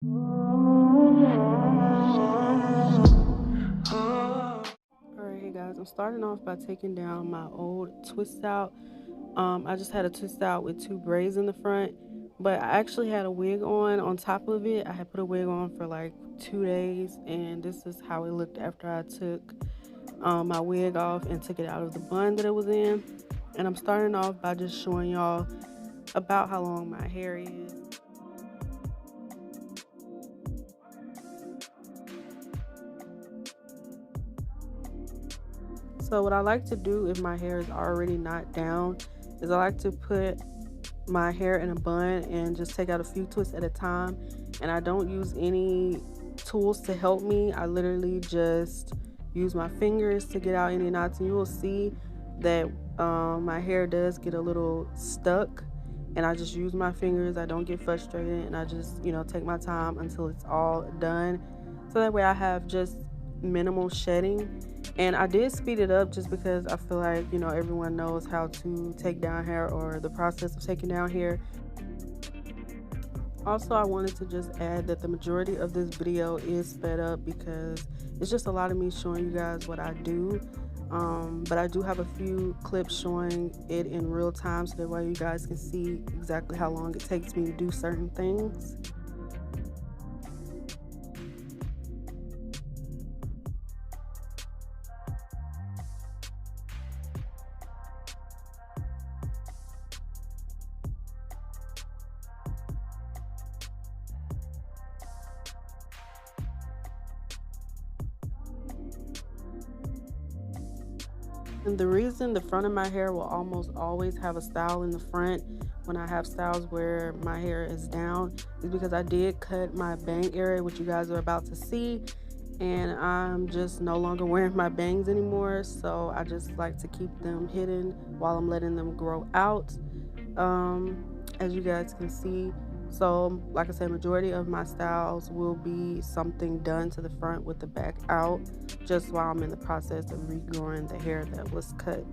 Alright, hey guys, I'm starting off by taking down my old twist out. I just had a twist out with 2 braids in the front, but I actually had a wig on top of it. I had put a wig on for like 2 days, and this is how it looked after I took my wig off and took it out of the bun that it was in. And I'm starting off by just showing y'all about how long my hair is. So what I like to do if my hair is already not down is I like to put my hair in a bun and just take out a few twists at a time, and I don't use any tools to help me. I literally just use my fingers to get out any knots, and you will see that my hair does get a little stuck, and I just use my fingers. I don't get frustrated, and I just take my time until it's all done, so that way I have just minimal shedding. And I did speed it up just because I feel like everyone knows how to take down hair, or the process of taking down hair. Also, I wanted to just add that the majority of this video is sped up because it's just a lot of me showing you guys what I do. But I do have a few clips showing it in real time, so that way you guys can see exactly how long it takes me to do certain things. And the reason the front of my hair will almost always have a style in the front when I have styles where my hair is down is because I did cut my bang area, which you guys are about to see, and I'm just no longer wearing my bangs anymore, so I just like to keep them hidden while I'm letting them grow out, as you guys can see. So like I said, majority of my styles will be something done to the front with the back out, just while I'm in the process of regrowing the hair that was cut.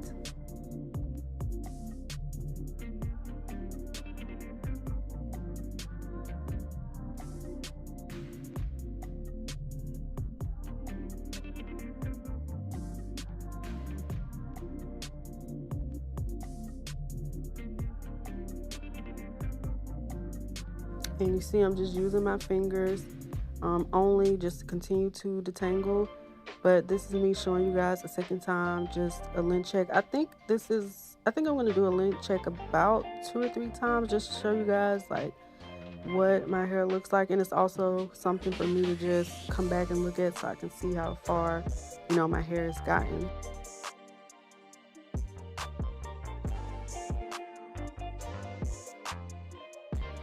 And you see I'm just using my fingers only, just to continue to detangle. But this is me showing you guys a second time, just a lint check. I think I'm going to do a lint check about 2 or 3 times just to show you guys like what my hair looks like. And it's also something for me to just come back and look at so I can see how far my hair has gotten.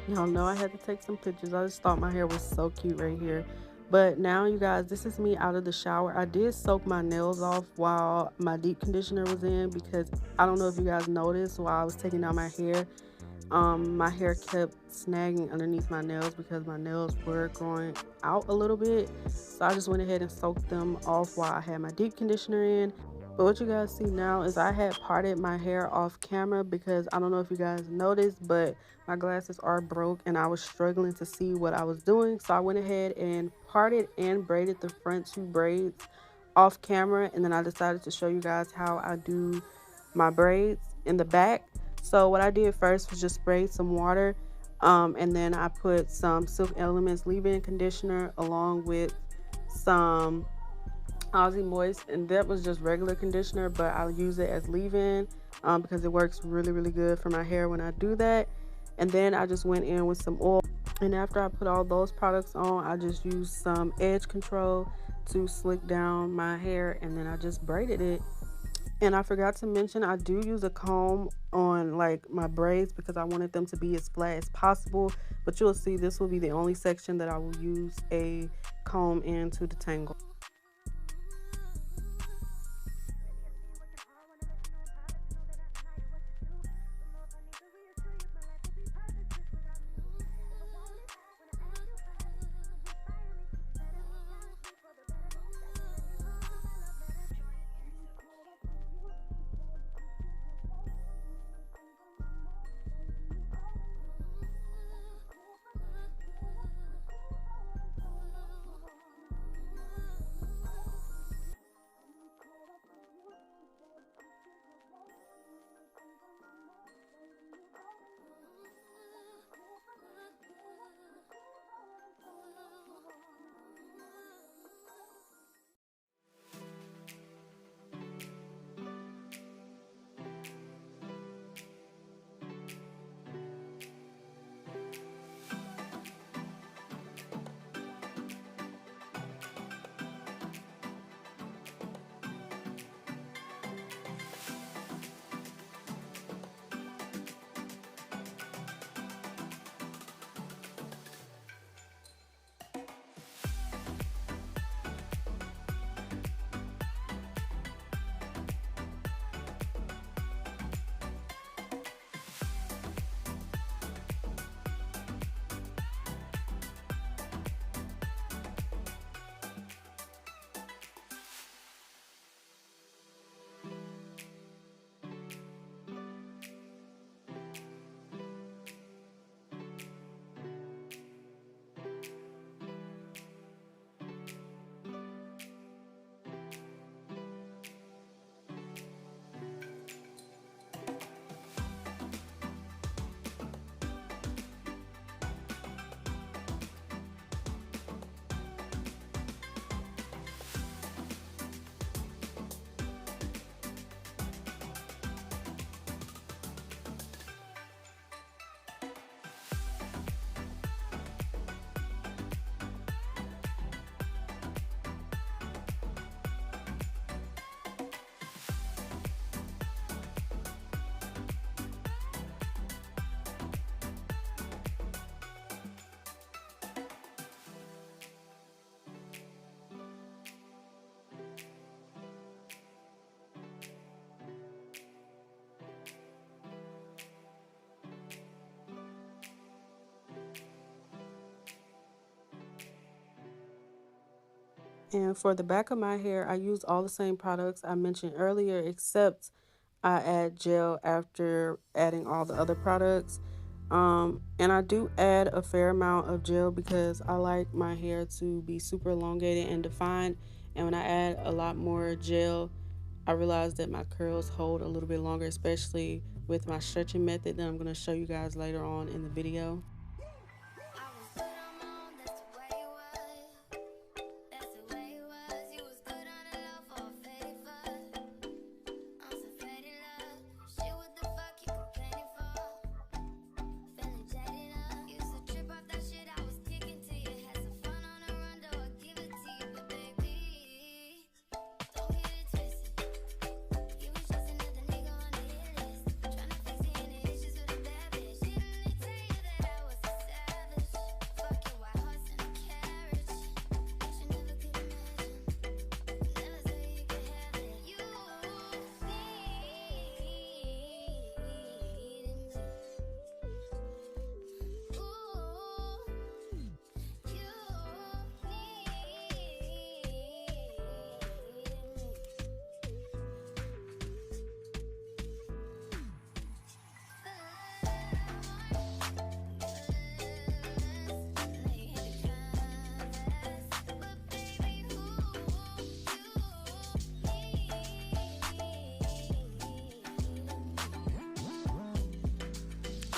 Y'all know I had to take some pictures. I just thought my hair was so cute right here. But now, you guys, this is me out of the shower. I did soak my nails off while my deep conditioner was in, because I don't know if you guys noticed, while I was taking out my hair kept snagging underneath my nails because my nails were growing out a little bit. So I just went ahead and soaked them off while I had my deep conditioner in. But what you guys see now is I had parted my hair off camera because I don't know if you guys noticed, but my glasses are broke and I was struggling to see what I was doing. So I went ahead and parted and braided the front 2 braids off camera, and then I decided to show you guys how I do my braids in the back. So what I did first was just spray some water, and then I put some Silk Elements leave-in conditioner along with some Aussie Moist, and that was just regular conditioner, but I'll use it as leave-in because it works really good for my hair when I do that. And then I just went in with some oil, and after I put all those products on, I just used some edge control to slick down my hair, and then I just braided it. And I forgot to mention, I do use a comb on like my braids because I wanted them to be as flat as possible, but you'll see this will be the only section that I will use a comb in to detangle. And for the back of my hair, I use all the same products I mentioned earlier, except I add gel after adding all the other products. And I do add a fair amount of gel because I like my hair to be super elongated and defined. And when I add a lot more gel, I realize that my curls hold a little bit longer, especially with my stretching method that I'm going to show you guys later on in the video.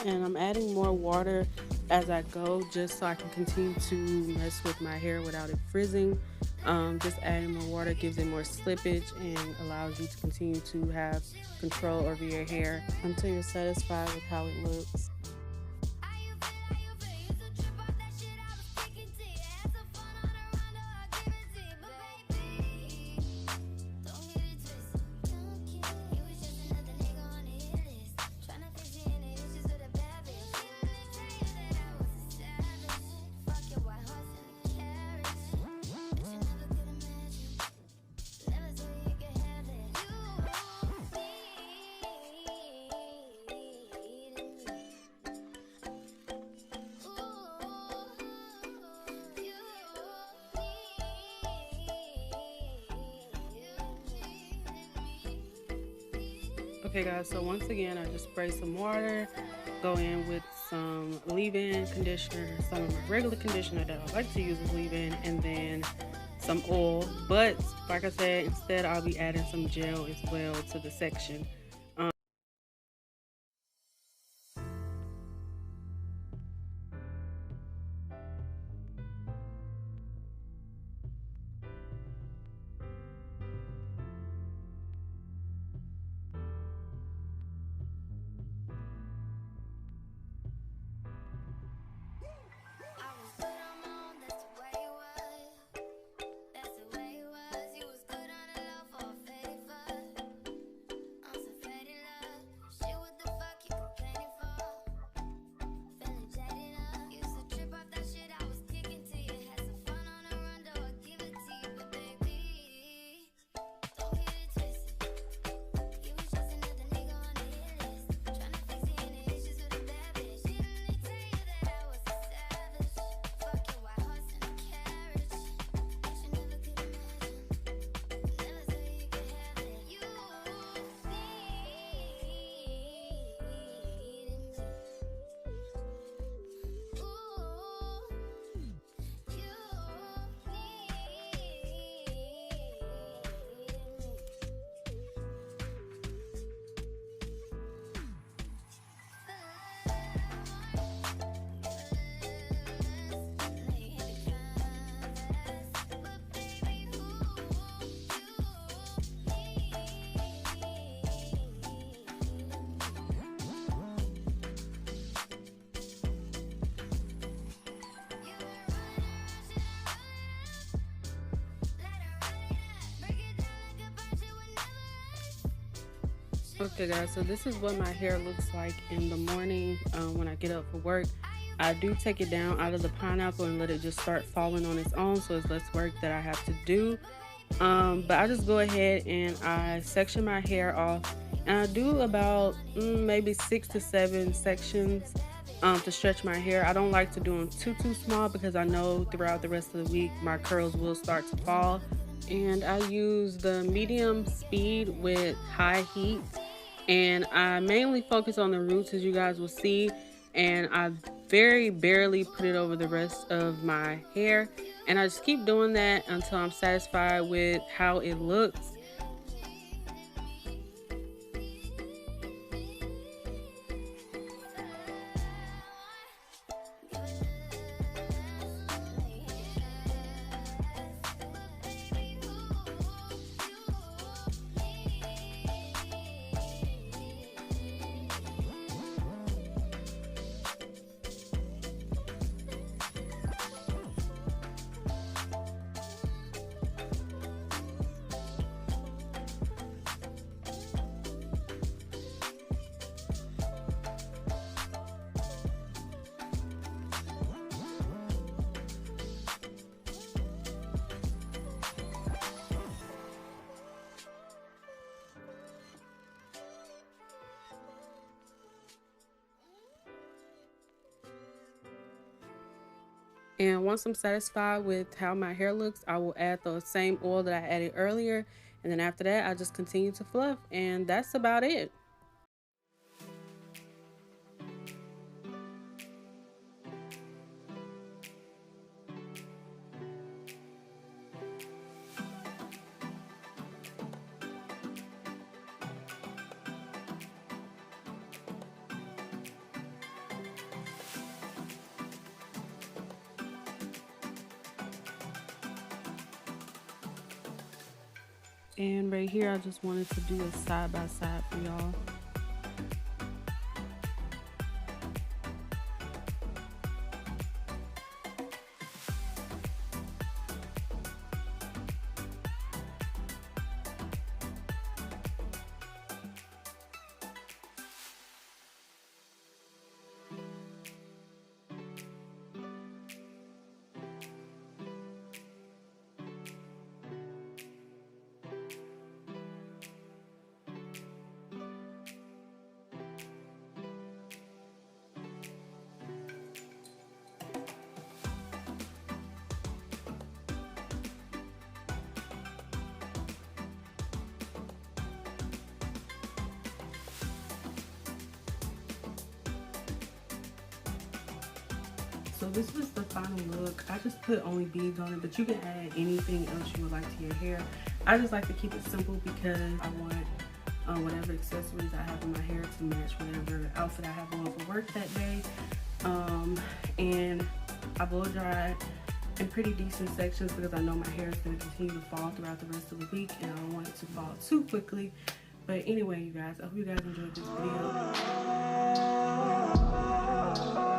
And I'm adding more water as I go just so I can continue to mess with my hair without it frizzing. Just adding more water gives it more slippage and allows you to continue to have control over your hair until you're satisfied with how it looks. Okay guys, so once again I just spray some water, go in with some leave-in conditioner, some of my regular conditioner that I like to use is leave-in, and then some oil. But like I said, instead I'll be adding some gel as well to the section. Okay guys, so this is what my hair looks like in the morning when I get up for work. I do take it down out of the pineapple and let it just start falling on its own, so it's less work that I have to do. But I just go ahead and I section my hair off, and I do about maybe 6 to 7 sections to stretch my hair. I don't like to do them too small because I know throughout the rest of the week my curls will start to fall. And I use the medium speed with high heat, and I mainly focus on the roots, as you guys will see, and I very barely put it over the rest of my hair, and I just keep doing that until I'm satisfied with how it looks. And once I'm satisfied with how my hair looks, I will add the same oil that I added earlier. And then after that, I just continue to fluff. And that's about it. And right here, I just wanted to do a side by side for y'all. So this was the final look. I just put only beads on it, but you can add anything else you would like to your hair. I just like to keep it simple because I want whatever accessories I have in my hair to match whatever outfit I have on for work that day. And I blow dry in pretty decent sections because I know my hair is going to continue to fall throughout the rest of the week, and I don't want it to fall too quickly. But anyway, you guys, I hope you guys enjoyed this video.